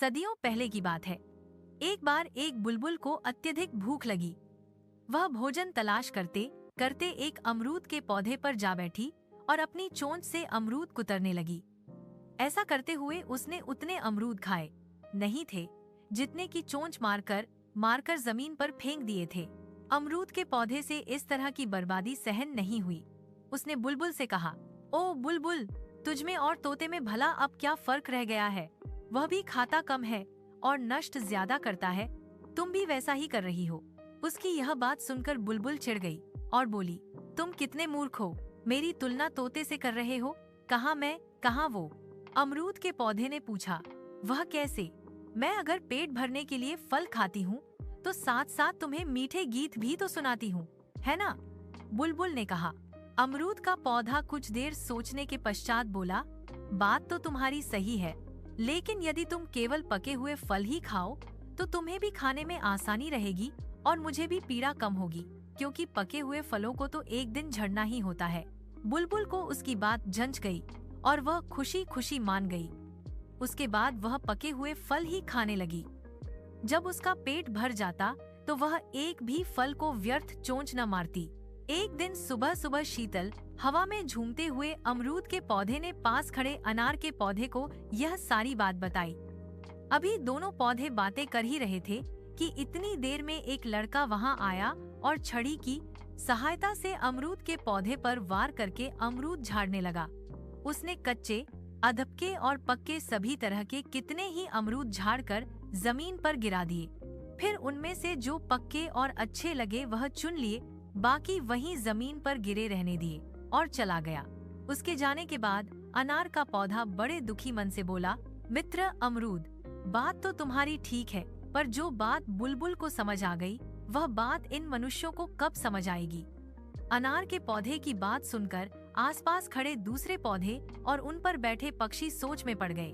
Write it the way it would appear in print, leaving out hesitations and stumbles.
सदियों पहले की बात है। एक बार एक बुलबुल को अत्यधिक भूख लगी। वह भोजन तलाश करते करते एक अमरूद के पौधे पर जा बैठी और अपनी चोंच से अमरूद कुतरने लगी। ऐसा करते हुए उसने उतने अमरूद खाए नहीं थे जितने की चोंच मारकर मारकर जमीन पर फेंक दिए थे। अमरूद के पौधे से इस तरह की बर्बादी सहन नहीं हुई। उसने बुलबुल से कहा, ओ बुलबुल, तुझमें और तोते में भला अब क्या फर्क रह गया है? वह भी खाता कम है और नष्ट ज्यादा करता है। तुम भी वैसा ही कर रही हो। उसकी यह बात सुनकर बुलबुल चिढ़ गई और बोली, तुम कितने मूर्ख हो, मेरी तुलना तोते से कर रहे हो? कहाँ मैं, कहाँ वो? अमरूद के पौधे ने पूछा, वह कैसे? मैं अगर पेट भरने के लिए फल खाती हूँ तो साथ साथ तुम्हें मीठे गीत भी तो सुनाती हूँ, है ना? बुलबुल ने कहा। अमरूद का पौधा कुछ देर सोचने के पश्चात बोला, बात तो तुम्हारी सही है, लेकिन यदि तुम केवल पके हुए फल ही खाओ तो तुम्हें भी खाने में आसानी रहेगी और मुझे भी पीड़ा कम होगी, क्योंकि पके हुए फलों को तो एक दिन झड़ना ही होता है। बुलबुल को उसकी बात जंच गई और वह खुशी खुशी मान गई। उसके बाद वह पके हुए फल ही खाने लगी। जब उसका पेट भर जाता तो वह एक भी फल को व्यर्थ चोंच न मारती। एक दिन सुबह सुबह शीतल हवा में झूमते हुए अमरूद के पौधे ने पास खड़े अनार के पौधे को यह सारी बात बताई। अभी दोनों पौधे बातें कर ही रहे थे कि इतनी देर में एक लड़का वहां आया और छड़ी की सहायता से अमरूद के पौधे पर वार करके अमरूद झाड़ने लगा। उसने कच्चे, अधपके और पक्के सभी तरह के कितने ही अमरूद झाड़कर जमीन पर गिरा दिए। फिर उनमें से जो पक्के और अच्छे लगे वह चुन लिए, बाकी वहीं जमीन पर गिरे रहने दिए और चला गया। उसके जाने के बाद अनार का पौधा बड़े दुखी मन से बोला, मित्र अमरूद, बात तो तुम्हारी ठीक है, पर जो बात बुलबुल को समझ आ गई वह बात इन मनुष्यों को कब समझ आएगी? अनार के पौधे की बात सुनकर आसपास खड़े दूसरे पौधे और उन पर बैठे पक्षी सोच में पड़ गए।